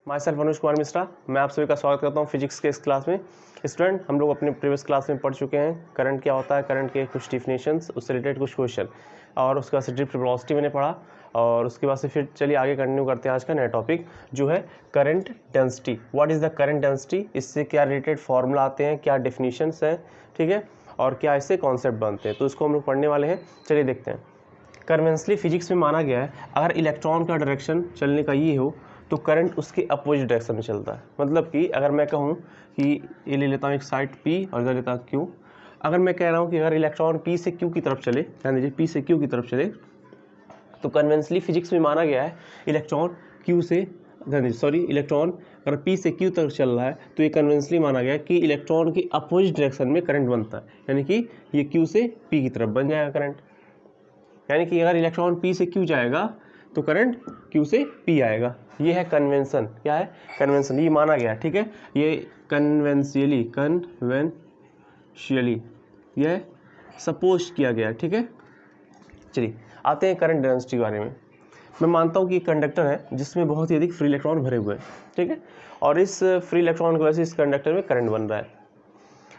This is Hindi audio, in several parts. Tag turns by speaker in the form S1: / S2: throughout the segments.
S1: My self Anuj Kumar Mishra. मैं आप सभी का स्वागत करता हूँ फिजिक्स के इस क्लास में। स्टूडेंट, हम लोग अपने प्रीवियस क्लास में पढ़ चुके हैं करंट क्या होता है, करंट के कुछ डिफिनेशंस, उससे रिलेटेड कुछ क्वेश्चन, और उसके बाद से ड्रिफ्ट वेलोसिटी मैंने पढ़ा। और उसके बाद से फिर चलिए आगे कंटिन्यू करते हैं आज का नया टॉपिक जो है current density. What is the current density, इससे क्या रिलेटेड फॉर्मूला आते हैं, क्या डेफिनेशंस हैं, ठीक है, और क्या इससे कॉन्सेप्ट बनते हैं, तो इसको हम लोग पढ़ने वाले हैं। चलिए देखते हैं। कन्वेंशनली फिजिक्स में माना गया है अगर इलेक्ट्रॉन का डायरेक्शन चलने का ये हो तो करंट उसके अपोजिट डायरेक्शन में चलता है। मतलब कि अगर मैं कहूँ कि ये ले लेता हूँ एक साइड P और इधर लेता हूँ Q। अगर मैं कह रहा हूँ कि अगर इलेक्ट्रॉन P से Q की तरफ चले, ध्यान दीजिए P से Q की तरफ चले, तो कन्वेंशनली फिजिक्स में माना गया है इलेक्ट्रॉन Q से इलेक्ट्रॉन अगर P से Q तक चल रहा है तो ये कन्वेंशनली माना गया है कि इलेक्ट्रॉन की अपोजिट डायरेक्शन में करंट बनता है, यानी कि ये Q से P की तरफ बन जाएगा करंट। यानी कि अगर इलेक्ट्रॉन P से Q जाएगा तो करंट Q से P आएगा। ये है कन्वेंशन। क्या है? कन्वेंशन। ये माना गया, ठीक है, ये कन्वेंशियली यह सपोज किया गया, ठीक है। चलिए आते हैं करंट डेंसिटी के बारे में। मैं मानता हूँ कि कंडक्टर है जिसमें बहुत ही अधिक फ्री इलेक्ट्रॉन भरे हुए हैं, ठीक है, और इस फ्री इलेक्ट्रॉन की वजह से इस कंडक्टर में करंट बन रहा है।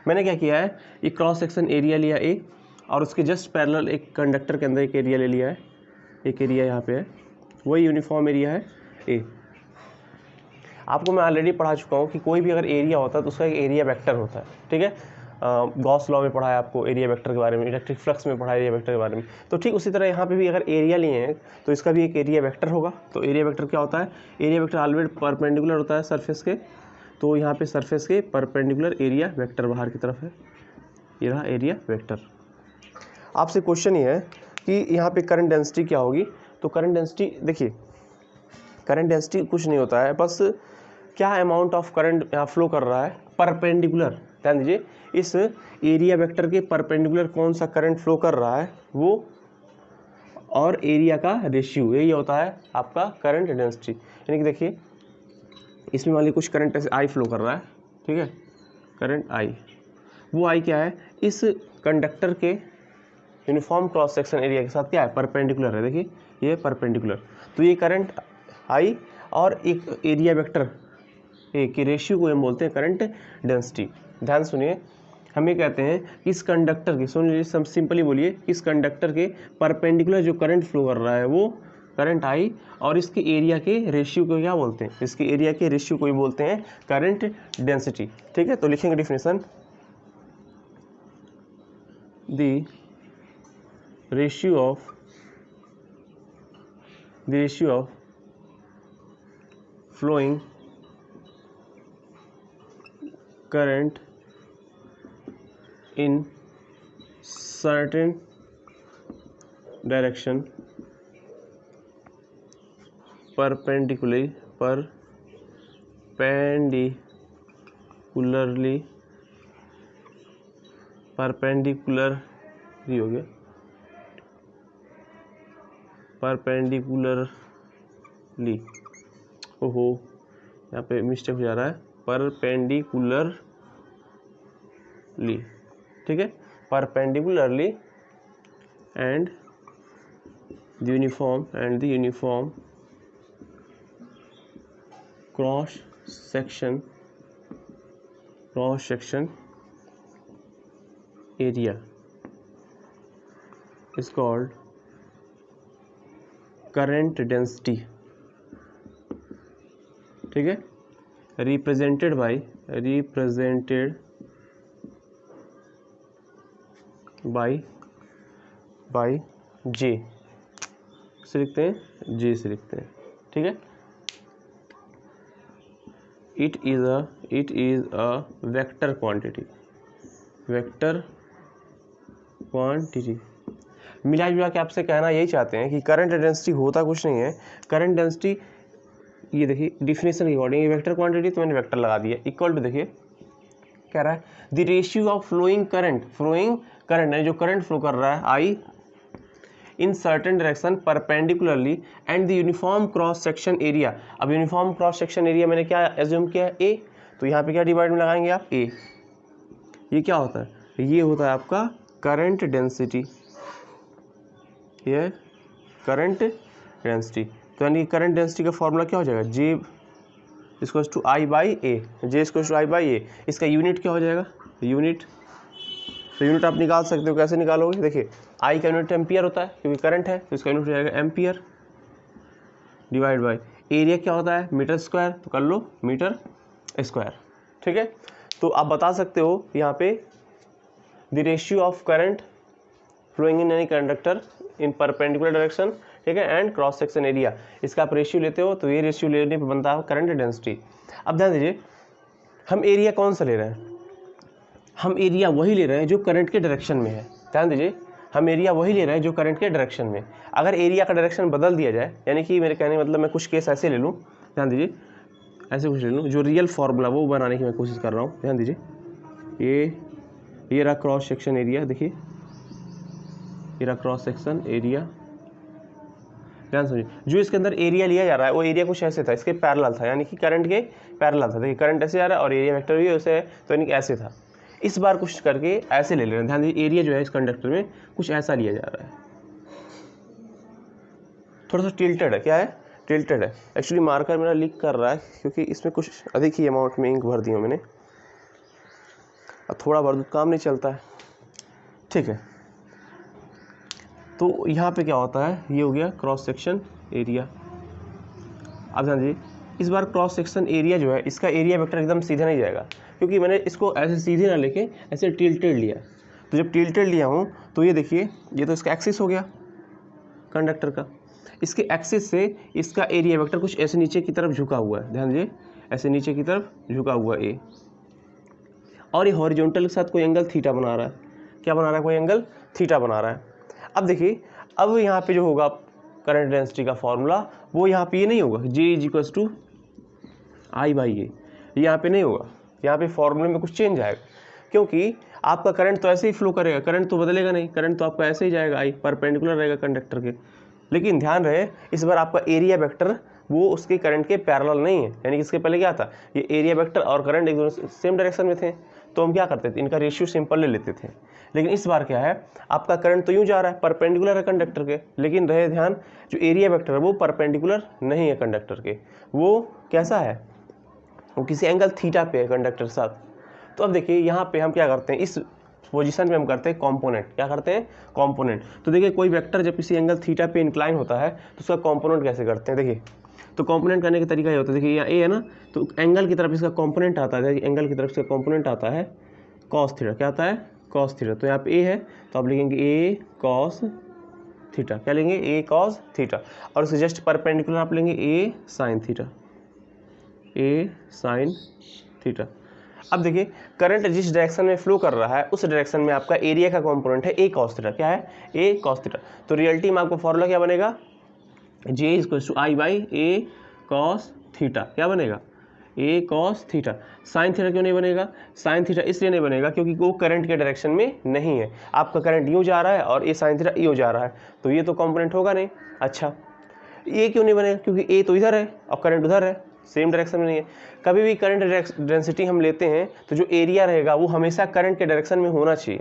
S1: मैंने क्या किया है, एक क्रॉस सेक्शन एरिया लिया A और उसके जस्ट पैरेलल एक कंडक्टर के अंदर एक एरिया ले लिया है, एक एरिया यहाँ पे है, वही यूनिफॉर्म एरिया है A। आपको मैं ऑलरेडी पढ़ा चुका हूँ कि कोई भी अगर एरिया होता है तो उसका एक एरिया वेक्टर होता है, ठीक है। गॉस लॉ में पढ़ा है आपको एरिया वेक्टर के बारे में, इलेक्ट्रिक फ्लक्स में पढ़ा है एरिया वेक्टर के बारे में। तो ठीक उसी तरह यहाँ पे भी अगर एरिया लिए हैं तो इसका भी एक एरिया वेक्टर होगा। तो एरिया वेक्टर क्या होता है? एरिया वेक्टर ऑलरेडी परपेंडिकुलर होता है सरफेस के, तो यहाँ पे सरफेस के परपेंडिकुलर एरिया वेक्टर बाहर की तरफ है, ये रहा एरिया वेक्टर। आपसे क्वेश्चन ये है कि यहाँ पे करंट डेंसिटी क्या होगी। तो करंट डेंसिटी देखिए, करंट डेंसिटी कुछ नहीं होता है, बस क्या अमाउंट ऑफ करंट यहाँ फ्लो कर रहा है परपेंडिकुलर। ध्यान दीजिए, इस एरिया वेक्टर के परपेंडिकुलर कौन सा करंट फ्लो कर रहा है वो, और एरिया का रेशियो, यही होता है आपका करंट डेंसिटी। यानी कि देखिए इसमें मान लीजिए कुछ करंट ऐसे I फ्लो कर रहा है, ठीक है, करंट I, वो I क्या है, इस कंडक्टर के यूनिफॉर्म क्रॉस सेक्शन एरिया के साथ क्या है, परपेंडिकुलर है। देखिए ये परपेंडिकुलर, तो ये करंट I और एक एरिया वेक्टर ए की रेशियो को हम बोलते हैं करंट डेंसिटी। ध्यान सुनिए, हम ये कहते हैं कि इस कंडक्टर के, सुन लीजिए सिंपली बोलिए, इस कंडक्टर के परपेंडिकुलर जो करंट फ्लो कर रहा है वो करंट I, और इसके एरिया के रेशियो को क्या बोलते हैं, इसके एरिया के रेशियो को ही बोलते हैं करंट डेंसिटी, ठीक है। तो लिखेंगे definition, the ratio of flowing current in certain direction perpendicularly हो गया, परपेंडिकुलरली, ओहो यहाँ पे मिस्टेक हो जा रहा है, परपेंडिकुलरली, ठीक है, perpendicularly and the uniform cross section area is called current density, ठीक है, represented by J से लिखते हैं, J से लिखते हैं, ठीक है। It is a vector quantity मिला जुला के आपसे कहना यही चाहते हैं कि करंट डेंसिटी होता कुछ नहीं है। करंट डेंसिटी, ये देखिए डिफिनेशन के अकॉर्डिंग ये वेक्टर क्वांटिटी, तो मैंने वेक्टर लगा दिया, इक्वल टू, देखिए कह रहा है the ratio of flowing current यानी जो करंट फ्लो कर रहा है I in certain direction perpendicularly and the uniform cross section area. अब यूनिफॉर्म क्रॉस सेक्शन एरिया मैंने क्या एज्यूम किया है, A, तो यहाँ पे क्या डिवाइड में लगाएंगे आप, A। ये क्या होता है, ये होता है आपका करंट डेंसिटी, ये करंट डेंसिटी। तो यानी करंट डेंसिटी का फॉर्मूला क्या हो जाएगा, J equals to I by A, J equals to I by A. इसका यूनिट क्या हो जाएगा, यूनिट, तो यूनिट आप निकाल सकते हो, कैसे निकालोगे, देखिए आई का यूनिट एम्पियर होता है क्योंकि करंट है, तो इसका यूनिट हो जाएगा एम्पियर डिवाइड बाई एरिया क्या होता है मीटर स्क्वायर, तो कर लो मीटर स्क्वायर। ठीक है, तो आप बता सकते हो यहाँ पे the ratio of current flowing in any conductor in perpendicular direction, ठीक है, एंड क्रॉस सेक्शन एरिया, इसका आप रेशियो लेते हो तो ये रेशियो लेने पर बनता है करंट डेंसिटी। अब ध्यान दीजिए हम एरिया कौन सा ले रहे हैं, हम एरिया वही ले रहे हैं जो करंट के डायरेक्शन में है। ध्यान दीजिए हम एरिया वही ले रहे हैं जो करंट के डायरेक्शन में। अगर एरिया का डायरेक्शन बदल दिया जाए, यानी कि मेरे कहने मतलब मैं कुछ केस ऐसे ले लूँ, ध्यान दीजिए ऐसे कुछ ले लूँ, जो रियल फार्मूला वो बनाने की मैं कोशिश कर रहा हूँ। ध्यान दीजिए ये रहा क्रॉस सेक्शन एरिया, देखिए ये रहा क्रॉस सेक्शन एरिया। ध्यान समझिए जो इसके अंदर एरिया लिया जा रहा है वो एरिया कुछ ऐसे था, इसके पैरेलल था, यानी कि करंट के पैरेलल था। देखिए करंट ऐसे आ रहा है और एरिया वेक्टर भी ऐसे है, तो यानी कि ऐसे था। इस बार कुछ करके ऐसे ले रहे हैं, ध्यान दीजिए एरिया जो है इस कंडक्टर में कुछ ऐसा लिया जा रहा है, थोड़ा सा टिल्टेड है, क्या है टिल्टेड है। एक्चुअली मार्कर मेरा लीक कर रहा है क्योंकि इसमें कुछ अधिक ही अमाउंट में इंक भर दी हूँ मैंने, अब थोड़ा भर दूँ काम नहीं चलता है। ठीक है, तो यहाँ पे क्या होता है, ये हो गया क्रॉस सेक्शन एरिया। अब ध्यान दीजिए इस बार क्रॉस सेक्शन एरिया जो है इसका एरिया वेक्टर एकदम सीधे नहीं जाएगा, क्योंकि मैंने इसको ऐसे सीधे ना लेके ऐसे टिल्टेड लिया। तो जब टिल्टेड लिया हूँ तो ये देखिए ये तो इसका एक्सिस हो गया कंडक्टर का, इसके एक्सिस से इसका एरिया वेक्टर कुछ ऐसे नीचे की तरफ झुका हुआ है। ध्यान दीजिए ऐसे नीचे की तरफ झुका हुआ ए, और ये हॉरिजॉन्टल के साथ कोई एंगल थीटा बना रहा है। क्या बना रहा है, कोई एंगल थीटा बना रहा है। अब देखिए अब यहाँ पे जो होगा करंट डेंसिटी का फॉर्मूला वो यहाँ पे ये नहीं होगा, J is equals to I by A, यहाँ पे नहीं होगा, यहाँ पे फॉर्मूले में कुछ चेंज आएगा, क्योंकि आपका करंट तो ऐसे ही फ्लो करेगा, करंट तो बदलेगा नहीं, करंट तो आपका ऐसे ही जाएगा, आई परपेंडिकुलर रहेगा कंडक्टर के। लेकिन ध्यान रहे इस बार आपका एरिया वेक्टर वो उसके करंट के पैरेलल नहीं है, यानी कि इसके पहले क्या था, ये एरिया वेक्टर और करंट एक दोनों सेम डायरेक्शन में थे, तो हम क्या करते थे इनका रेशियो सिंपल ले लेते थे। लेकिन इस बार क्या है, आपका करंट तो यूँ जा रहा है परपेंडिकुलर है कंडक्टर के, लेकिन रहे ध्यान जो एरिया वेक्टर है वो परपेंडिकुलर नहीं है कंडक्टर के, वो कैसा है, वो किसी एंगल थीटा पे है कंडक्टर के साथ। तो अब देखिए यहाँ पे हम क्या करते हैं, इस पोजीशन पे हम करते हैं कंपोनेंट, क्या करते हैं कंपोनेंट। तो देखिए कोई वेक्टर जब किसी एंगल थीटा पे इंक्लाइन होता है तो उसका कंपोनेंट कैसे करते हैं, देखिए तो कंपोनेंट करने का तरीका ये होता है, देखिए यहाँ ए है ना, तो एंगल की तरफ इसका कंपोनेंट आता है, एंगल की तरफ इसका कंपोनेंट आता है कॉस थीटा, क्या आता है कॉस थीटा। तो यहाँ पे ए है तो आप लिखेंगे ए कॉस थीटा, क्या लेंगे ए कॉस थीटा, और उससे जस्ट परपेंडिकुलर आप लेंगे ए साइन थीटा, ए साइन थीटा। अब देखिए करंट जिस डायरेक्शन में फ्लो कर रहा है उस डायरेक्शन में आपका एरिया का कंपोनेंट है ए कॉस थीटा, क्या है ए कॉस थीटा। तो रियलिटी में आपका फॉर्मूला क्या बनेगा, J equal to I by A cos theta, क्या बनेगा A cos theta. Sine theta क्यों नहीं बनेगा, साइन थीटा इसलिए नहीं बनेगा क्योंकि वो करंट के डायरेक्शन में नहीं है, आपका करंट यूँ जा रहा है और ए साइन थीटा यूँ जा रहा है, तो ये तो कंपोनेंट होगा नहीं। अच्छा ये क्यों नहीं बनेगा, क्योंकि ए तो इधर है और करंट उधर है, सेम डायरेक्शन में नहीं है। कभी भी करंट डेंसिटी हम लेते हैं तो जो एरिया रहेगा वो हमेशा करंट के डायरेक्शन में होना चाहिए,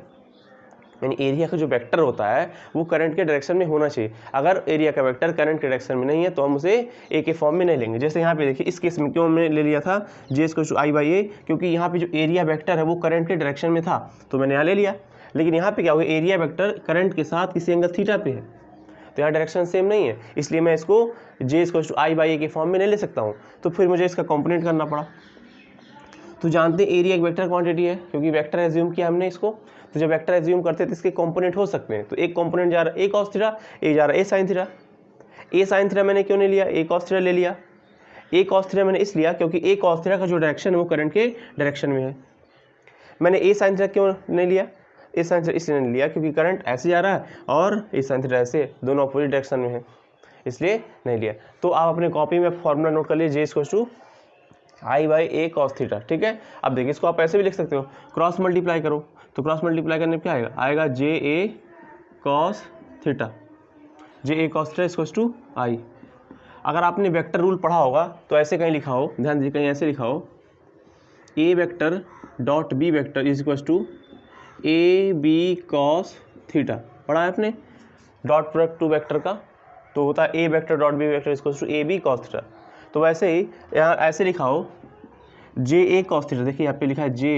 S1: यानी एरिया का जो वेक्टर होता है वो करंट के डायरेक्शन में होना चाहिए। अगर एरिया का वेक्टर करंट के डायरेक्शन में नहीं है तो हम उसे ए के फॉर्म में नहीं लेंगे। जैसे यहाँ पे देखिए इस केस में क्यों हमने ले लिया था जे इक्वल टू आई बाई ए, क्योंकि यहाँ पे जो एरिया वेक्टर है वो करंट के डायरेक्शन में था तो मैंने यहाँ ले लिया। लेकिन यहाँ पे क्या हुआ, एरिया वेक्टर करंट के साथ किसी एंगल थीटा पे है, तो यहाँ डायरेक्शन सेम नहीं है, इसलिए मैं इसको जे इक्वल टू आई बाई ए के फॉर्म में नहीं ले सकता हूँ, तो फिर मुझे इसका कॉम्पोनेंट करना पड़ा। तो जानते हैं एरिया एक वेक्टर क्वांटिटी है, क्योंकि वेक्टर एज्यूम किया हमने इसको, तो जब वेक्टर एज्यूम करते हैं तो इसके कंपोनेंट हो सकते हैं। तो एक कंपोनेंट जा रहा है ए कॉस थीटा, एक जा रहा है ए साइन थीटा। ए साइन थीटा मैंने क्यों नहीं लिया, ए कॉस थीटा ले लिया। ए कॉस थीटा मैंने इस लिया क्योंकि ए कॉस थीटा का जो डायरेक्शन है वो करंट के डायरेक्शन में है। मैंने ए साइन थीटा क्यों नहीं लिया, ए साइन थीटा इसलिए नहीं लिया क्योंकि करंट ऐसे जा रहा है और ए साइन थीटा ऐसे, दोनों अपोजिट डायरेक्शन में है, इसलिए नहीं लिया। तो आप अपने कॉपी में फॉर्मूला नोट कर लीजिए, J equal to I by A cos theta, ठीक है। अब देखिए इसको आप ऐसे भी लिख सकते हो, क्रॉस मल्टीप्लाई करो, तो क्रॉस मल्टीप्लाई करने पर क्या आएगा, आएगा J A cos theta, J A cos theta equal to I. अगर आपने वेक्टर रूल पढ़ा होगा तो ऐसे कहीं लिखा हो, ध्यान दीजिए कहीं ऐसे लिखा हो, A vector dot B vector is equal to A B cos theta, पढ़ा है आपने डॉट प्रोडक्ट टू वेक्टर का, तो होता है A vector dot B vector is equal to A B cos theta. तो वैसे ही यहाँ ऐसे लिखा हो जे ए कॉस थीटा, देखिए यहाँ पे लिखा है जे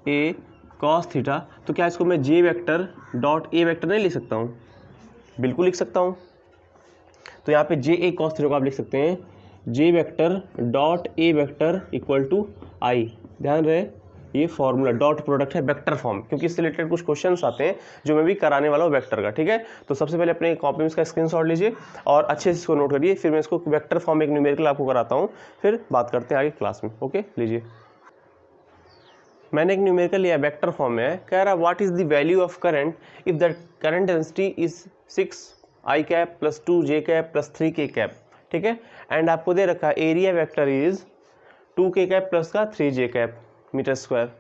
S1: ए कॉस थीटा, तो क्या इसको मैं जे वेक्टर डॉट ए वेक्टर नहीं लिख सकता हूँ? बिल्कुल लिख सकता हूँ। तो यहाँ पे जे ए कॉस थीटा को आप लिख सकते हैं J vector dot A vector equal to I. ध्यान रहे ये फॉर्मूला डॉट प्रोडक्ट है वेक्टर फॉर्म, क्योंकि इससे रिलेटेड कुछ क्वेश्चंस आते हैं जो मैं भी कराने वाला हूँ वेक्टर का, ठीक है। तो सबसे पहले अपने कॉपी में इसका स्क्रीनशॉट लीजिए और अच्छे से इसको नोट करिए, फिर मैं इसको वेक्टर फॉर्म एक न्यूमेरिकल आपको कराता हूँ, फिर बात करते हैं आगे क्लास में। ओके, लीजिए मैंने एक न्यूमेरिकल लिया वेक्टर फॉर्म में है, कह रहा what is the value of current if the current density is 6 I cap plus 2 J cap plus 3 के कैप, ठीक है। एंड आपको दे रखा है एरिया वेक्टर इज 2 के कैप प्लस का 3 जे कैप मीटर स्क्वायर।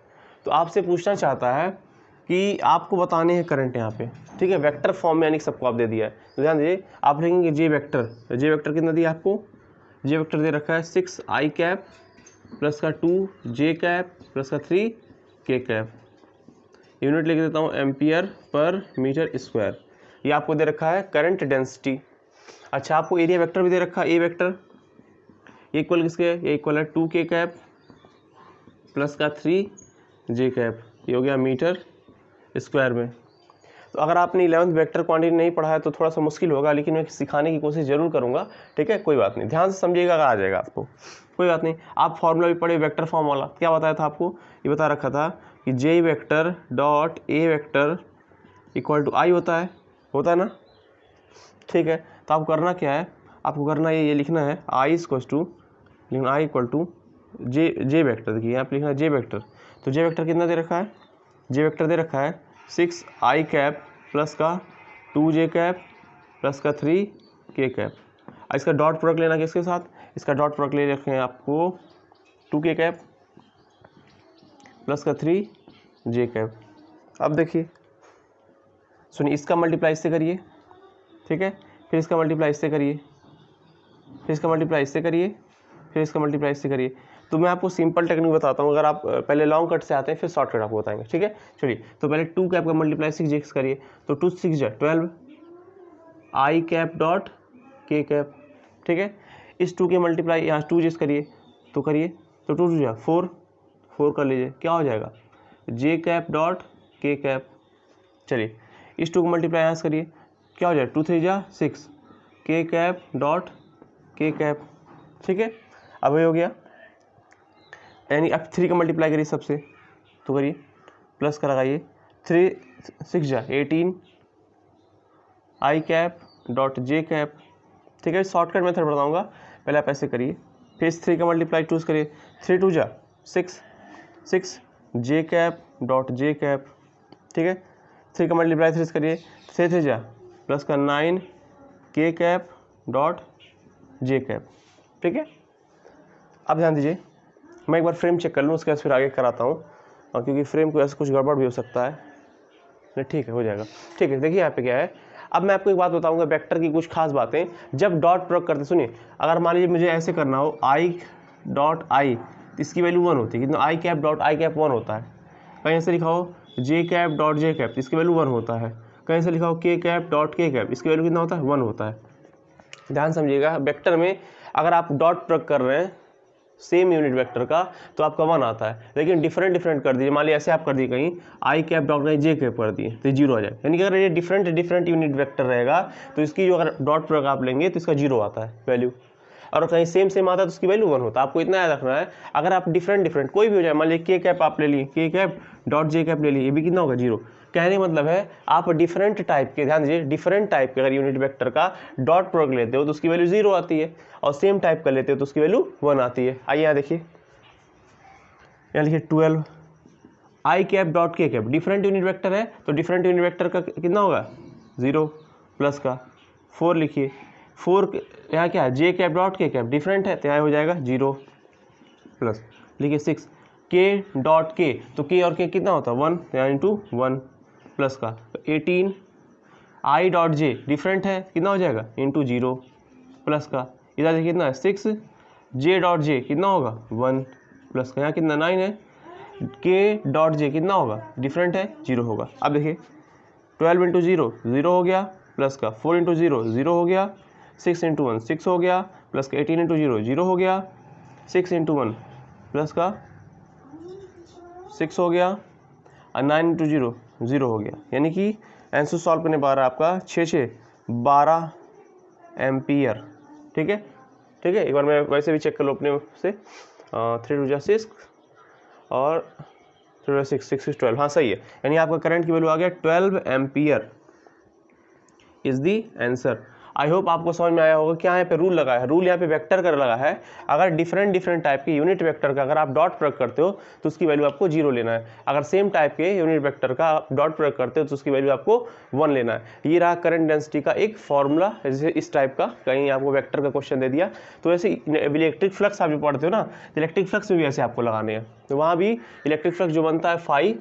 S1: तो आपसे पूछना चाहता है कि आपको बताने हैं करंट यहाँ पे, ठीक है, वेक्टर फॉर्म में, यानी सबको आप दे दिया है। तो ध्यान दीजिए आप लिखेंगे जे वेक्टर कितना दिया आपको? जे वेक्टर दे रखा है 6 आई कैप प्लस का 2 जे कैप प्लस का 3 के कैप। यूनिट लिख देता हूँ एम्पियर पर मीटर स्क्वायर। ये आपको दे रखा है करंट डेंसिटी। अच्छा, आपको एरिया वेक्टर भी दे रखा है, ए वेक्टर ये इक्वल किसके है? ये इक्वल है 2 के कैप प्लस का 3 जे कैप, ये हो गया मीटर स्क्वायर में। तो अगर आपने 11th वेक्टर क्वांटिटी नहीं पढ़ा है तो थोड़ा सा मुश्किल होगा, लेकिन मैं सिखाने की कोशिश जरूर करूंगा, ठीक है, कोई बात नहीं, ध्यान से समझिएगा, अगर आ जाएगा आपको कोई बात नहीं। आप फॉर्मूला भी पढ़े वेक्टर फॉर्म वाला, क्या बताया था आपको? ये बता रखा था कि J vector dot A vector equal to I होता है ना, ठीक है। तो आपको करना क्या है, आपको करना ये लिखना है I equal to J vector. देखिए यहाँ पे लिखना है जे वेक्टर, तो जे वेक्टर कितना दे रखा है? जे वेक्टर दे रखा है 6 आई कैप प्लस का 2 जे कैप प्लस का 3 के कैप। इसका डॉट प्रोडक्ट लेना किसके साथ? इसका डॉट प्रोडक्ट ले रखे हैं आपको 2 के कैप प्लस का 3 जे कैप। अब देखिए सुनिए, इसका मल्टीप्लाई इससे करिए, ठीक है, फिर इसका मल्टीप्लाई इससे करिए, फिर इसका मल्टीप्लाई इससे करिए, फिर इसका मल्टीप्लाई इससे करिए। तो मैं आपको सिंपल टेक्निक बताता हूँ, अगर आप पहले लॉन्ग कट से आते हैं फिर शॉर्टकट आपको बताएंगे, ठीक है। चलिए, तो पहले 2 कैप का मल्टीप्लाई 6 जे करिए, तो 2 6 जा 12 आई कैप डॉट के कैप, ठीक है। इस 2 के मल्टीप्लाई यहाँ 2 जे करिए, तो करिए, तो 2 2 जा 4 कर लीजिए, क्या हो जाएगा? जे कैप डॉट के कैप। चलिए, इस 2 को मल्टीप्लाई यहाँ से करिए, क्या हो जाएगा? 2 3 जा 6 के कैप डॉट के कैप, ठीक है। अब ये हो गया, यानी अब 3 का मल्टीप्लाई करिए सबसे, तो करिए प्लस का लगाइए, 3 6 जा 18 आई कैप डॉट जे कैप, ठीक है। शॉर्टकट मेथड बताऊंगा, पहले आप ऐसे करिए, फिर इस 3 का मल्टीप्लाई 2 से करिए, 3 2 जा 6 जे कैप डॉट जे कैप, ठीक है। 3 का मल्टीप्लाई 3 से करिए, 3 3 जा प्लस का 9 के कैप डॉट जे कैप, ठीक है। अब ध्यान दीजिए, मैं एक बार फ्रेम चेक कर लूँ, उसके बाद फिर आगे कराता हूँ, और क्योंकि फ्रेम को ऐसे कुछ गड़बड़ भी हो सकता है, नहीं ठीक है, हो जाएगा, ठीक है। देखिए यहाँ पे क्या है, अब मैं आपको एक बात बताऊंगा वेक्टर की कुछ खास बातें जब डॉट प्रयोग करते। सुनिए, अगर मान लीजिए मुझे ऐसे करना हो आई डॉट आई, इसकी वैल्यू 1 होती है, कितना? आई कैप डॉट आई कैप 1 होता है। कहीं ऐसे लिखा हो जे कैप डॉट जे कैप, इसकी वैल्यू 1 होता है। कहीं से लिखा हो के कैप डॉट के कैप, इसकी वैल्यू कितना होता है? 1 होता है। ध्यान समझिएगा, वेक्टर में अगर आप डॉट प्रयोग कर रहे हैं सेम यूनिट वेक्टर का तो आपका 1 आता है, लेकिन डिफरेंट कर दीजिए, मान लीजिए ऐसे आप कर दिए कहीं आई कैप डॉट कहीं जे कैप कर दिए तो 0 आ जाए। यानी कि अगर ये डिफरेंट यूनिट वेक्टर रहेगा तो इसकी जो अगर डॉट प्रयोग आप लेंगे तो इसका 0 आता है वैल्यू, और कहीं सेम आता है तो उसकी वैल्यू 1 होता है। आपको इतना याद रखना है, अगर आप डिफरेंट कोई भी हो जाए, मान लीजिए के कैप आप ले लिए, के कैप डॉट जे कैप ले लिए, ये भी कितना होगा? 0। कहने मतलब है आप डिफरेंट टाइप के, ध्यान दीजिए, डिफरेंट टाइप के अगर यूनिट वेक्टर का डॉट प्रोडक्ट लेते हो तो उसकी वैल्यू 0 आती है, और सेम टाइप का लेते हो तो उसकी वैल्यू 1 आती है। आइए यहाँ देखिए, यहाँ लिखिए 12 आई कैप डॉट के कैप, डिफरेंट यूनिट वेक्टर है तो डिफरेंट यूनिट वेक्टर का कितना होगा? 0 प्लस का 4 लिखिए, 4 यहाँ क्या है? जे कैप डॉट के कैप, डिफरेंट है तो यहाँ हो जाएगा 0 प्लस, लिखिए 6 के डॉट के, तो के और के कितना होता है? 1, यहाँ इंटू 1 प्लस का 18 आई डॉट जे, डिफरेंट है, कितना हो जाएगा? इंटू 0 प्लस का, इधर देखिए कितना है? 6 जे डॉट जे कितना होगा? 1 प्लस का, यहाँ कितना 9 है, के डॉट जे कितना होगा? डिफरेंट है, 0 होगा। अब देखिए 12 इंटू 0 0 हो गया, प्लस का 4 इंटू 0 0 हो गया, 6 इंटू 1 6 हो गया, प्लस का 18 इंटू 0 0 हो गया, 6 इंटू 1 प्लस का 6 हो गया, और 9 इंटू 0 0 हो गया। यानी कि आंसर सॉल्व करने पर आपका 6 12 एम्पियर। ठीक है, ठीक है, एक बार मैं वैसे भी चेक कर लो अपने से। 3 2 6 और 3 6 6 12, हाँ सही है। यानी आपका करंट की वैल्यू आ गया 12 ampere is the answer. I hope आपको समझ में आया होगा। क्या यहाँ पे रूल लगा है, रूल यहाँ पे वेक्टर का लगा है। अगर डिफरेंट टाइप के यूनिट वेक्टर का अगर आप डॉट प्रयोग करते हो तो उसकी वैल्यू आपको 0 लेना है। अगर सेम टाइप के यूनिट वेक्टर का आप डॉट प्रयोग करते हो तो उसकी वैल्यू आपको 1 लेना है। ये रहा करंट डेंसिटी का एक फॉर्मूला, जैसे इस टाइप का कहीं आपको वेक्टर का क्वेश्चन दे दिया तो ऐसे इलेक्ट्रिक फ्लक्स आप जो पढ़ते हो ना, इलेक्ट्रिक फ्लक्स में भी ऐसे आपको लगाने हैं। तो वहाँ भी इलेक्ट्रिक फ्लक्स जो बनता है फाई,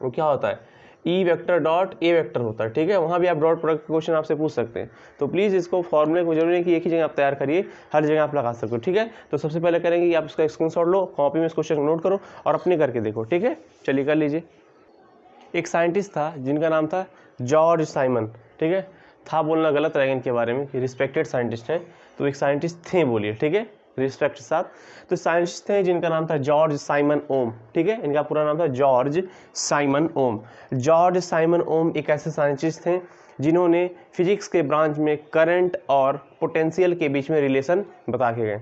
S1: वो क्या होता है, E vector dot A vector होता है। ठीक है, वहाँ भी आप डॉट प्रोडक्ट क्वेश्चन आपसे पूछ सकते हैं। तो प्लीज़ इसको फॉर्मूले को जरूरी है कि एक ही जगह आप तैयार करिए, हर जगह आप लगा सकते हो। ठीक है, तो सबसे पहले करेंगे कि आप इसका स्क्रीनशॉट लो, कॉपी में इस क्वेश्चन को नोट करो और अपने करके देखो। ठीक है, चलिए कर लीजिए। एक साइंटिस्ट था जिनका नाम था जॉर्ज साइमन। ठीक है, था बोलना गलत रहेगा इनके बारे में कि रिस्पेक्टेड साइंटिस्ट हैं, तो एक साइंटिस्ट थे बोलिए। ठीक है, रिस्पेक्ट के साथ। तो साइंटिस्ट थे जिनका नाम था जॉर्ज साइमन ओम। ठीक है, इनका पूरा नाम था जॉर्ज साइमन ओम। जॉर्ज साइमन ओम एक ऐसे साइंटिस्ट थे जिन्होंने फिजिक्स के ब्रांच में करंट और पोटेंशियल के बीच में रिलेशन बता के गए।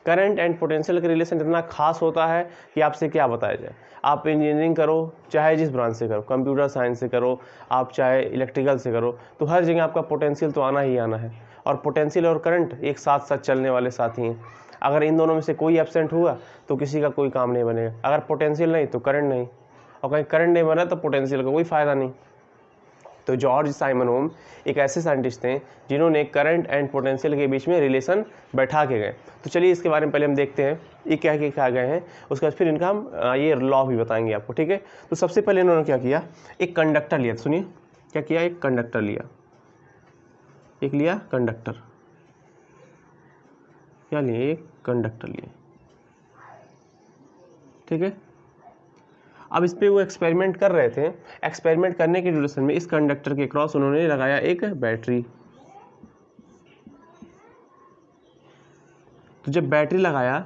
S1: करंट एंड पोटेंशियल का रिलेशन इतना खास होता है कि आपसे क्या बताया जाए। आप इंजीनियरिंग करो, चाहे जिस ब्रांच से करो, कंप्यूटर साइंस से करो, आप चाहे इलेक्ट्रिकल से करो, तो हर जगह आपका पोटेंशियल तो आना ही आना है। और पोटेंशियल और करंट एक साथ साथ चलने वाले साथी हैं। अगर इन दोनों में से कोई एब्सेंट हुआ तो किसी का कोई काम नहीं बनेगा। अगर पोटेंशियल नहीं तो करंट नहीं, और कहीं करंट नहीं बना तो पोटेंशियल का कोई फ़ायदा नहीं। तो जॉर्ज साइमन ओम एक ऐसे साइंटिस्ट थे जिन्होंने करंट एंड पोटेंशियल के बीच में रिलेशन बैठा के गए। तो चलिए इसके बारे में पहले हम देखते हैं ये क्या गए हैं, उसके बाद फिर इनका हम ये लॉ भी बताएंगे आपको। ठीक है, तो सबसे पहले इन्होंने क्या किया, एक कंडक्टर लिया। सुनिए क्या किया, एक कंडक्टर लिया, एक लिया कंडक्टर, क्या लिए, एक कंडक्टर लिए। ठीक है, अब इस पे वो एक्सपेरिमेंट कर रहे थे। एक्सपेरिमेंट करने के ड्यूरेशन में इस कंडक्टर के क्रॉस उन्होंने लगाया एक बैटरी। तो जब बैटरी लगाया,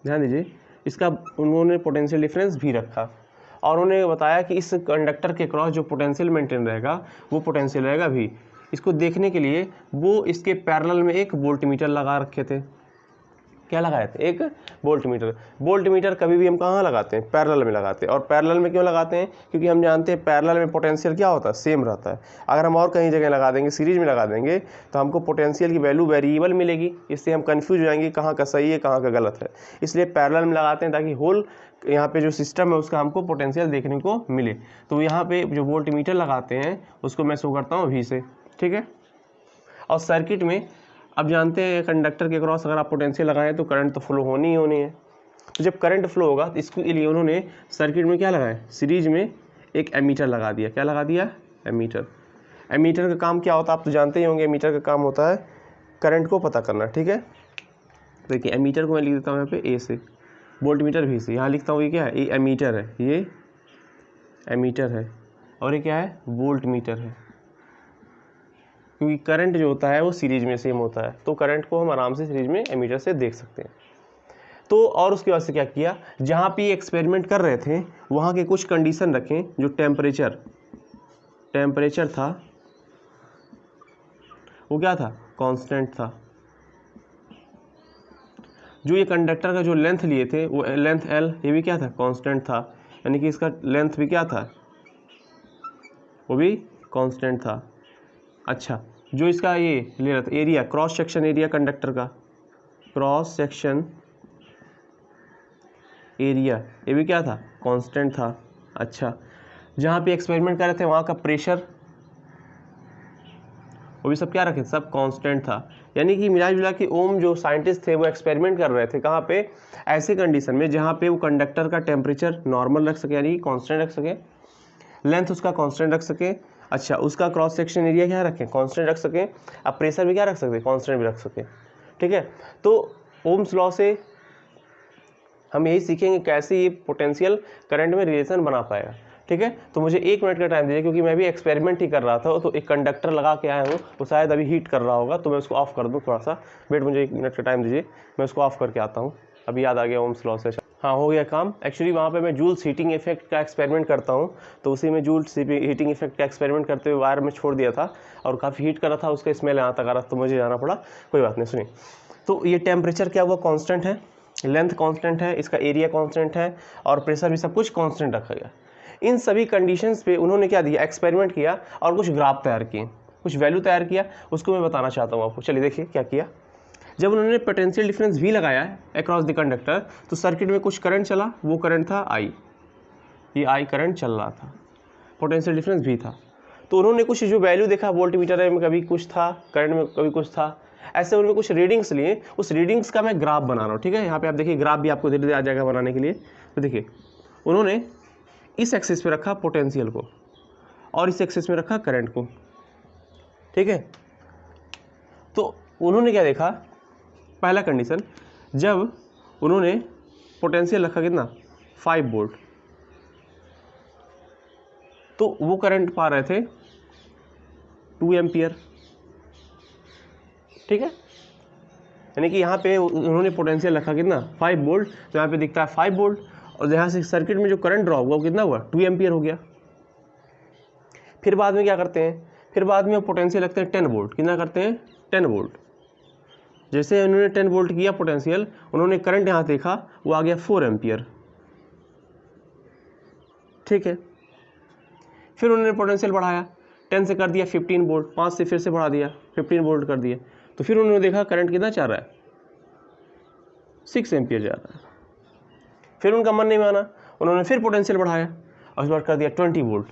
S1: ध्यान दीजिए, इसका उन्होंने पोटेंशियल डिफरेंस भी रखा और उन्होंने बताया कि इस कंडक्टर के क्रॉस जो पोटेंशियल मेंटेन रहेगा वो पोटेंशियल रहेगा भी। इसको देखने के लिए वो इसके पैरेलल में एक वोल्टमीटर लगा रखे थे। क्या लगाए थे, एक वोल्टमीटर। वोल्टमीटर कभी भी हम कहाँ लगाते हैं, पैरेलल में लगाते हैं। और पैरेलल में क्यों लगाते हैं, क्योंकि हम जानते हैं पैरेलल में पोटेंशियल क्या होता है, सेम रहता है। अगर हम और कहीं जगह लगा देंगे, सीरीज में लगा देंगे, तो हमको पोटेंशियल की वैल्यू वेरिएबल मिलेगी। इससे हम कन्फ्यूज हो जाएंगे कहाँ का सही है कहाँ का गलत है। इसलिए पैरेलल में लगाते हैं ताकि होल यहाँ पे जो सिस्टम है उसका हमको पोटेंशियल देखने को मिले। तो यहाँ पे जो वोल्टमीटर लगाते हैं उसको मैं शो करता हूँ वी से। ठीक है, और सर्किट में अब जानते हैं कंडक्टर के क्रॉस अगर आप पोटेंशियल लगाएं तो करंट तो फ्लो होनी ही होनी है। तो जब करंट फ्लो होगा तो इसके लिए उन्होंने सर्किट में क्या लगाया, सीरीज में एक एमीटर लगा दिया। क्या लगा दिया, एमीटर। एमीटर का काम क्या होता है आप तो जानते ही होंगे। एमीटर का काम होता है करंट को पता करना। ठीक है, देखिए एमीटर को मैं लिख देता हूँ यहाँ पे ए से, वोल्टमीटर भी से। यहाँ लिखता हूँ ये क्या है, ये एमीटर है, ये एमीटर है, और ये क्या है, वोल्टमीटर है। क्योंकि करंट जो होता है वो सीरीज में सेम होता है, तो करंट को हम आराम से सीरीज में एमीटर से देख सकते हैं। तो और उसके बाद से क्या किया, जहाँ पे एक्सपेरिमेंट कर रहे थे वहाँ के कुछ कंडीशन रखें। जो टेम्परेचर था वो क्या था, कांस्टेंट था। जो ये कंडक्टर का जो लेंथ लिए थे वो लेंथ एल, ये भी क्या था, कांस्टेंट था। यानी कि इसका लेंथ भी क्या था, वो भी कांस्टेंट था। अच्छा, जो इसका ये ले रहा था area, cross section area conductor का, क्रॉस सेक्शन एरिया, ये भी क्या था, कांस्टेंट था। अच्छा, जहाँ पे एक्सपेरिमेंट कर रहे थे वहाँ का प्रेशर, वो भी सब क्या रखे, सब कांस्टेंट था। यानी कि मिला जुला के ओम जो साइंटिस्ट थे वो एक्सपेरिमेंट कर रहे थे कहाँ पे, ऐसे कंडीशन में जहाँ पे वो कंडक्टर का टेम्परेचर नॉर्मल रख सके, यानी कि कांस्टेंट रख सके, लेंथ उसका कांस्टेंट रख सके। अच्छा, उसका क्रॉस सेक्शन एरिया क्या रखें, कांस्टेंट रख सकें। अब प्रेशर भी क्या रख सकते, कांस्टेंट भी रख सकें। ठीक है, तो ओम्स लॉ से हम यही सीखेंगे कैसे ये पोटेंशियल करंट में रिलेशन बना पाएगा। ठीक है। तो मुझे 1 मिनट का टाइम दीजिए, क्योंकि मैं भी एक्सपेरिमेंट ही कर रहा था। तो एक कंडक्टर लगा के आया हूँ, वो शायद अभी हीट कर रहा होगा, तो मैं उसको ऑफ कर दूँ थोड़ा सा। वेट, मुझे 1 मिनट का टाइम दीजिए, मैं उसको ऑफ करके आता हूँ। अभी याद आ गया ओम्स लॉ से। हाँ, हो गया काम। एक्चुअली वहाँ पे मैं जूल्स हीटिंग इफेक्ट का एक्सपेरिमेंट करता हूँ, तो उसी में जूल्स हीटिंग इफेक्ट का एक्सपेरिमेंट करते हुए वायर में छोड़ दिया था और काफ़ी हीट कर रहा था, उसका स्मेल यहाँ तक आ रहा, तो मुझे जाना पड़ा। कोई बात नहीं, सुनिए। तो ये टेम्परेचर क्या हुआ, कांस्टेंट है, लेंथ कांस्टेंट है, इसका एरिया कांस्टेंट है और प्रेशर भी सब कुछ कांस्टेंट रखा गया। इन सभी कंडीशंस पे उन्होंने क्या दिया, एक्सपेरिमेंट किया और कुछ ग्राफ तैयार किए, कुछ वैल्यू तैयार किया, उसको मैं बताना चाहता हूँ आपको। चलिए देखिए क्या किया। जब उन्होंने पोटेंशियल डिफरेंस V लगाया अक्रॉस द कंडक्टर, तो सर्किट में कुछ करंट चला, वो करंट था I, ये I करंट चल रहा था, पोटेंशियल डिफरेंस V था। तो उन्होंने कुछ जो वैल्यू देखा, वोल्टमीटर में कभी कुछ था, करंट में कभी कुछ था, ऐसे उन्होंने कुछ रीडिंग्स लिए। उस रीडिंग्स का मैं ग्राफ बना रहा हूँ, ठीक है। यहाँ पे आप देखिए, ग्राफ भी आपको धीरे धीरे आ जाएगा बनाने के लिए। तो देखिए, उन्होंने इस एक्सिस पे रखा पोटेंशियल को और इस एक्सिस में रखा करंट को, ठीक है। तो उन्होंने क्या देखा, पहला कंडीशन, जब उन्होंने पोटेंशियल रखा कितना, 5 वोल्ट, तो वो करंट पा रहे थे 2 एम्पियर, ठीक है। यानी कि यहाँ पे उन्होंने पोटेंशियल रखा कितना, 5 वोल्ट, तो यहाँ पे दिखता है 5 वोल्ट, और यहाँ से सर्किट में जो करंट ड्रॉ हुआ वो कितना हुआ, 2 एम्पियर हो गया। फिर बाद में क्या करते हैं, फिर बाद में पोटेंशियल रखते हैं 10 वोल्ट, कितना करते हैं, 10 वोल्ट। जैसे उन्होंने 10 वोल्ट किया पोटेंशियल, उन्होंने करंट यहाँ देखा, वो आ गया 4 एम्पियर, ठीक है। फिर उन्होंने पोटेंशियल बढ़ाया, 10 से कर दिया 15 वोल्ट, 5 से फिर से बढ़ा दिया, 15 वोल्ट कर दिया। तो फिर उन्होंने देखा करंट कितना जा रहा है, 6 एम्पियर जा रहा है। फिर उनका मन नहीं माना, उन्होंने फिर पोटेंशियल बढ़ाया और इस बार कर दिया 20 वोल्ट।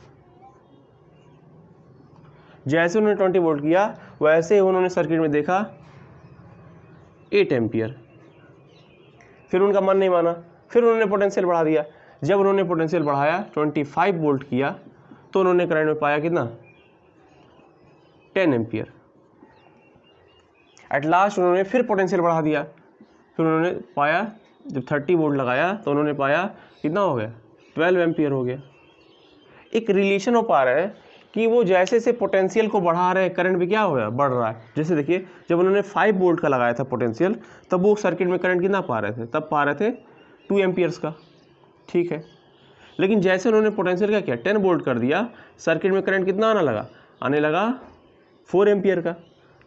S1: जैसे उन्होंने 20 वोल्ट किया, वैसे ही उन्होंने सर्किट में देखा 8 एम्पियर। फिर उनका मन नहीं माना, फिर उन्होंने पोटेंशियल बढ़ा दिया। जब उन्होंने पोटेंशियल बढ़ाया, 25 वोल्ट किया, तो उन्होंने करंट में पाया कितना, 10 एम्पियर। एट लास्ट उन्होंने फिर पोटेंशियल बढ़ा दिया, फिर उन्होंने पाया, जब 30 वोल्ट लगाया तो उन्होंने पाया कितना हो गया, 12 एम्पियर हो गया। एक रिलेशन हो पा रहा है कि वो जैसे से पोटेंशियल को बढ़ा रहे हैं, करंट भी क्या हो गया, बढ़ रहा है। जैसे देखिए, जब उन्होंने 5 वोल्ट का लगाया था पोटेंशियल, तब वो सर्किट में करंट कितना पा रहे थे, तब पा रहे थे 2 एम्पियर्स का, ठीक है। लेकिन जैसे उन्होंने पोटेंशियल क्या किया, 10 वोल्ट कर दिया, सर्किट में करंट कितना आने लगा 4 एम्पियर का।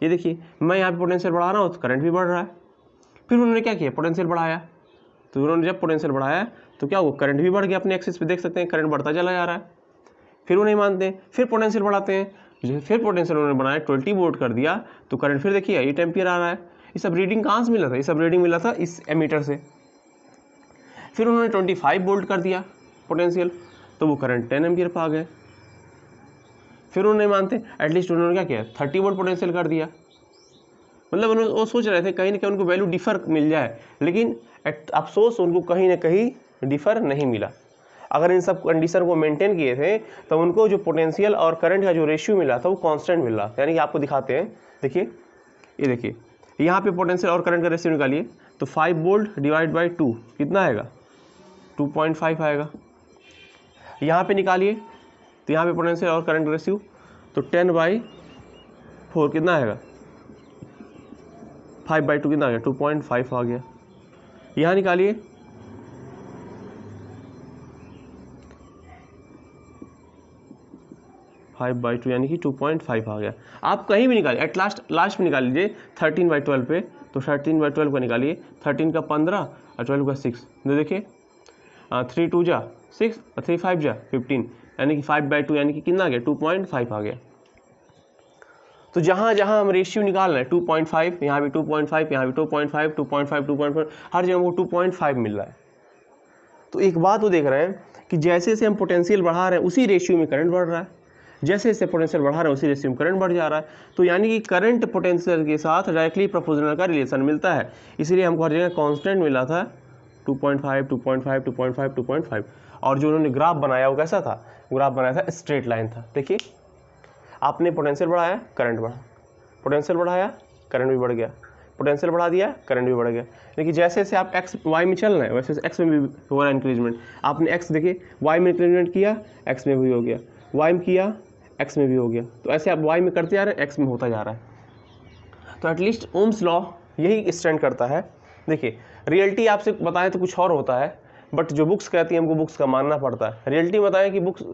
S1: ये देखिए, मैं यहाँ पे पोटेंशियल बढ़ा रहा हूँ तो करंट भी बढ़ रहा है। फिर उन्होंने क्या किया, पोटेंशियल बढ़ाया, तो उन्होंने जब पोटेंशियल बढ़ाया तो क्या हुआ, करंट भी बढ़ गया। अपने एक्सिस पे देख सकते हैं करंट बढ़ता चला जा रहा है। फिर वो नहीं मानते, फिर पोटेंशियल बढ़ाते हैं, फिर पोटेंशियल उन्होंने बनाया 20 वोल्ट कर दिया, तो करंट फिर देखिए 8 एम्पियर आ रहा है। ये सब रीडिंग कहाँ से मिला था, ये सब रीडिंग मिला था इस एमीटर से। फिर उन्होंने 25 वोल्ट कर दिया पोटेंशियल, तो वो करंट 10 एम्पियर पर आ गए। फिर उन्होंने नहीं मानते, एटलीस्ट उन्होंने क्या किया, 30 वोल्ट पोटेंशियल कर दिया। मतलब उन्होंने वो सोच रहे थे कहीं ना कहीं उनको वैल्यू डिफर मिल जाए, लेकिन अफसोस उनको कहीं ना कहीं डिफर नहीं मिला। अगर इन सब कंडीशन को मेंटेन किए थे तो उनको जो पोटेंशियल और करंट का जो रेशियो मिला था वो कांस्टेंट मिल रहा था। यानी कि आपको दिखाते हैं, देखिए, ये देखिए, यहाँ पे पोटेंशियल और करंट का रेशियो निकालिए, तो 5 वोल्ट डिवाइड बाई 2 कितना आएगा, 2.5 आएगा। यहाँ पे निकालिए, तो यहाँ पे पोटेंशियल और करंट का रेशियो, तो 10/4 कितना आएगा, 5/2 कितना आ गया, 2.5 आ गया। यहाँ निकालिए, फाइव बाई टू यानी कि 2.5 आ गया। आप कहीं भी निकालिए, एट लास्ट में निकाल लीजिए 13/12 पे, तो 13/12 का निकालिए, 13 का 15 और 12 का 6, तो देखिए 3 2 जा 6 और 3 5 जा 15, यानी कि 5/2 यानी कि कितना आ गया, 2.5 आ गया। तो जहाँ जहाँ हम रेशियो निकाल रहे हैं 2.5, यहाँ भी 2.5, यहाँ भी 2.5, 2.5, 2.5, हर जगह वो 2.5 मिल रहा है। तो एक बात वो देख रहे हैं कि जैसे जैसे हम पोटेंशियल बढ़ा रहे हैं उसी रेशियो में करंट बढ़ रहा है, जैसे जैसे पोटेंशियल बढ़ा रहे हैं उसी रेशियो में करंट बढ़ जा रहा है। तो यानी कि करंट पोटेंशियल के साथ डायरेक्टली प्रोपोर्शनल का रिलेशन मिलता है। इसीलिए हमको हर जगह कांस्टेंट मिला था 2.5, 2.5, 2.5, 2.5। और जो उन्होंने ग्राफ बनाया वो कैसा था, ग्राफ बनाया था स्ट्रेट लाइन था। देखिए, आपने पोटेंशियल बढ़ाया, करंट बढ़ा, पोटेंशियल बढ़ाया, करंट भी बढ़ गया, पोटेंशियल बढ़ा दिया, करंट भी बढ़ गया। लेकिन जैसे जैसे आप एक्स वाई में चल रहे हैं वैसे एक्स में भी हो रहा है इंक्रीजमेंट। आपने एक्स देखे वाई में इंक्रीजमेंट किया, एक्स में भी हो गया, वाई में किया, एक्स में भी हो गया। तो ऐसे आप वाई में करते जा रहे हैं, एक्स में होता जा रहा है। तो एटलीस्ट ओम्स लॉ यही स्टैंड करता है। देखिए रियलिटी आपसे बताएं तो कुछ और होता है, बट जो बुक्स कहती हैं हमको बुक्स का मानना पड़ता है। रियलिटी बताएं कि बुक्स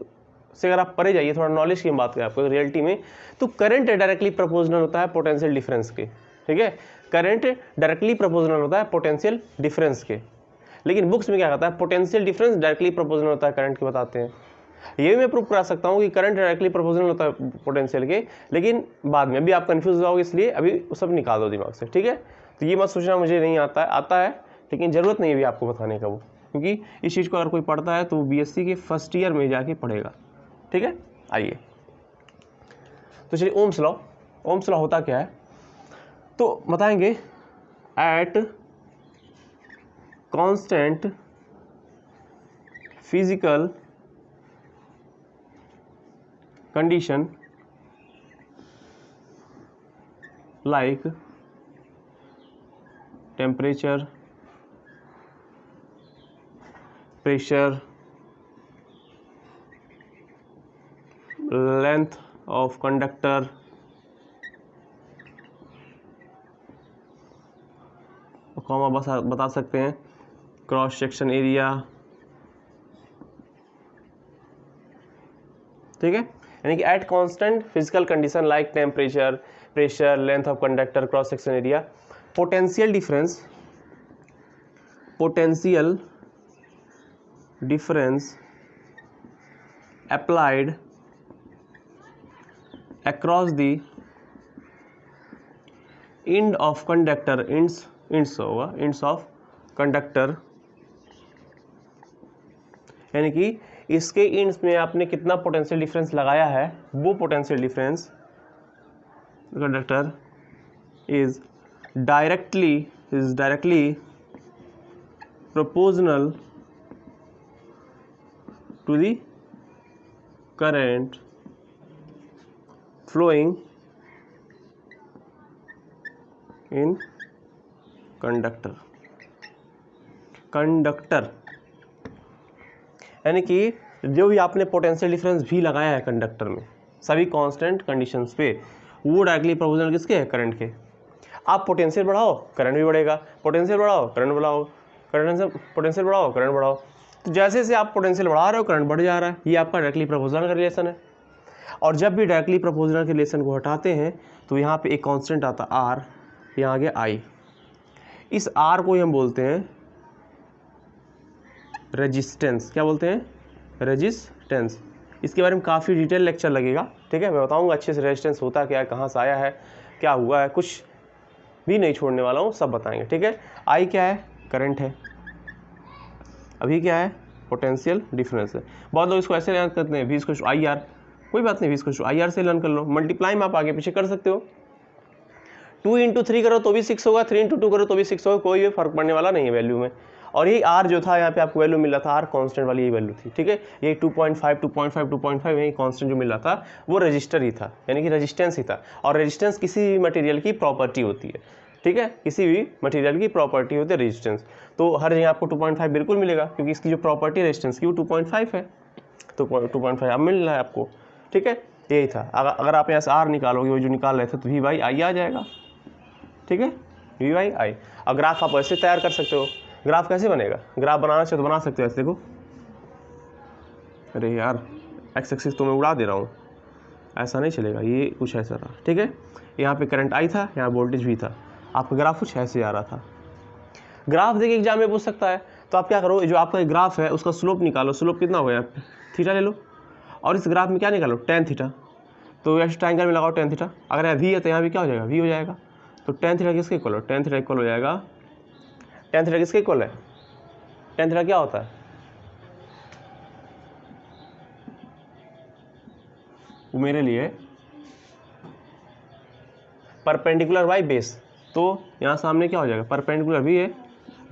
S1: से अगर आप पढ़े जाइए, थोड़ा नॉलेज की बात करें आपको रियलिटी में, तो करंट डायरेक्टली प्रोपोर्शनल होता है पोटेंशियल डिफरेंस के। ठीक है, करंट डायरेक्टली प्रोपोर्शनल होता है पोटेंशियल डिफरेंस के। लेकिन बुक्स में क्या कहता है, पोटेंशियल डिफरेंस डायरेक्टली प्रोपोर्शनल होता है करंट के, बताते हैं। ये भी मैं प्रूव करा सकता हूँ कि करंट डायरेक्टली प्रोपोर्शनल होता है पोटेंशियल के, लेकिन बाद में अभी आप कंफ्यूज हो जाओगे, इसलिए अभी वो सब निकाल दो दिमाग से। ठीक है, तो ये मत सोचना मुझे नहीं आता है, आता है लेकिन ज़रूरत नहीं है भी आपको बताने का वो, क्योंकि इस चीज़ को अगर कोई पढ़ता है तो बीएससी के फर्स्ट ईयर में जाके पढ़ेगा। ठीक है, आइए तो चलिए ओम्स लॉ। ओम्स लॉ होता क्या है तो बताएंगे, at constant physical condition like temperature, pressure, length of conductor, comma बता सकते हैं, क्रॉस सेक्शन एरिया। ठीक है, यानी कि at constant physical condition like temperature, pressure, length of conductor, cross section area, potential difference applied across the end of conductor, ends of conductor, यानी कि इसके इंड्स में आपने कितना पोटेंशियल डिफरेंस लगाया है, वो potential difference conductor is directly proportional to the current flowing in conductor यानी कि जो भी आपने पोटेंशियल डिफरेंस भी लगाया है कंडक्टर में सभी कांस्टेंट कंडीशंस पे, वो डायरेक्टली प्रोपोर्शनल किसके है, करंट के। आप पोटेंशियल बढ़ाओ करंट भी बढ़ेगा, पोटेंशियल बढ़ाओ करंट बढ़ाओ, पोटेंशियल बढ़ाओ करंट बढ़ाओ। तो जैसे जैसे आप पोटेंशियल बढ़ा रहे हो करंट बढ़ जा रहा है। ये आपका डायरेक्टली प्रोपोर्शनल का रिलेशन है। और जब भी डायरेक्टली प्रोपोर्शनल के रिलेशन को हटाते हैं तो यहाँ पे एक कांस्टेंट आता है आर, यहाँ आ गया आई। इस आर को हम बोलते हैं रेजिस्टेंस। क्या बोलते हैं, रेजिस्टेंस। इसके बारे में काफ़ी डिटेल लेक्चर लगेगा। ठीक है, मैं बताऊंगा अच्छे से रेजिस्टेंस होता क्या है, कहाँ से आया है, क्या हुआ है, कुछ भी नहीं छोड़ने वाला हूँ, सब बताएंगे। ठीक है, आई क्या है, करंट है, अभी क्या है, पोटेंशियल डिफरेंस है। बहुत लोग इसको ऐसे लर्न करते हैं, V equal to I R, कोई बात नहीं, V equal to I R से लर्न कर लो। मल्टीप्लाई में आप आगे पीछे कर सकते हो, 2 × 3 करो तो भी 6 होगा, 3 × 2 करो तो भी 6 होगा, कोई भी फर्क पड़ने वाला नहीं है वैल्यू में। और ये आर जो था यहाँ पे आपको वैल्यू मिल रहा था, आर कांस्टेंट वाली ये वैल्यू थी। ठीक है, ये 2.5 यही कांस्टेंट जो मिल रहा था वो रजिस्टर ही था, यानी कि रेजिस्टेंस ही था। और रेजिस्टेंस किसी भी मटेरियल की प्रॉपर्टी होती है। ठीक है, किसी भी मटेरियल की प्रॉपर्टी होती है रेजिस्टेंस। तो हर जगह आपको 2.5 बिल्कुल मिलेगा, क्योंकि इसकी जो प्रॉपर्टी रेजिस्टेंस की वो 2.5 है, तो 2.5 अब मिल रहा है आपको। ठीक है, यही था। अगर आप यहाँ से आर निकालोगे, वो जो निकाल रहे थे, तो V/I आ जाएगा। ठीक है, V/I। और ग्राफ आप ऐसे तैयार कर सकते हो। ग्राफ कैसे बनेगा, ग्राफ बनाना चाहिए तो बना सकते हो ऐसे, देखो। अरे यार, एक्स एक्सिस तो मैं उड़ा दे रहा हूँ, ऐसा नहीं चलेगा, ये कुछ ऐसा था। ठीक है, यहाँ पे करंट आई था, यहाँ वोल्टेज भी था, आपका ग्राफ कुछ ऐसे आ रहा था। ग्राफ देखिए एग्जाम में पूछ सकता है, तो आप क्या करो, जो आपका ग्राफ है उसका स्लोप निकालो। स्लोप कितना हो गया, थीटा ले लो, और इस ग्राफ में क्या निकालो, tan थीटा। तो ऐसे ट्रायंगल में लगाओ tan थीटा। अगर यहाँ V है तो यहाँ भी क्या हो जाएगा, V हो जाएगा। तो tan थीटा किसके इक्वल हो, tan थीटा इक्वल हो जाएगा, tan थीटा किसके इक्वल है, tan थीटा क्या होता है, वो मेरे लिए परपेंडिकुलर बाई बेस। तो यहाँ सामने क्या हो जाएगा, परपेंडिकुलर V है,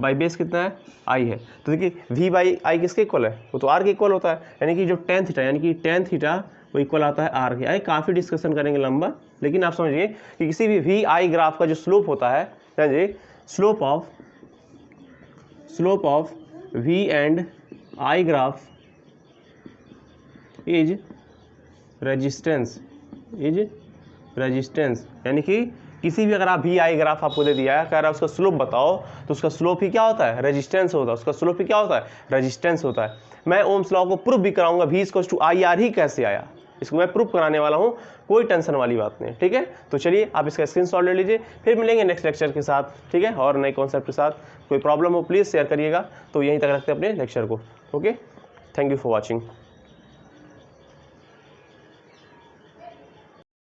S1: बाई बेस कितना है, I है। तो देखिए V/I किसके इक्वल है, वो तो R के इक्वल होता है। यानी कि जो tan थीटा, यानी कि tan थीटा वो इक्वल आता है R के। काफ़ी डिस्कशन करेंगे लंबा, लेकिन आप समझिए कि किसी भी V/I ग्राफ का जो स्लोप होता है ध्यान जी, slope of V and I graph is resistance, यानी कि किसी भी अगर आप V I ग्राफ आपको दे दिया है, कह रहा है उसका स्लोप बताओ, तो उसका स्लोप ही क्या होता है, रेजिस्टेंस होता है, उसका स्लोप ही क्या होता है, रेजिस्टेंस होता है। मैं ओम्स लॉ को प्रूफ भी कराऊंगा, V = IR ही कैसे आया, इसको मैं प्रूफ कराने वाला हूँ, कोई टेंशन वाली बात नहीं, ठीक है। तो चलिए आप इसका स्क्रीनशॉट ले लीजिए, फिर मिलेंगे नेक्स्ट लेक्चर के साथ, ठीक है, और नए कॉन्सेप्ट के साथ। कोई प्रॉब्लम हो प्लीज़ शेयर करिएगा। तो यहीं तक रखते हैं अपने लेक्चर को, okay. Thank you for watching.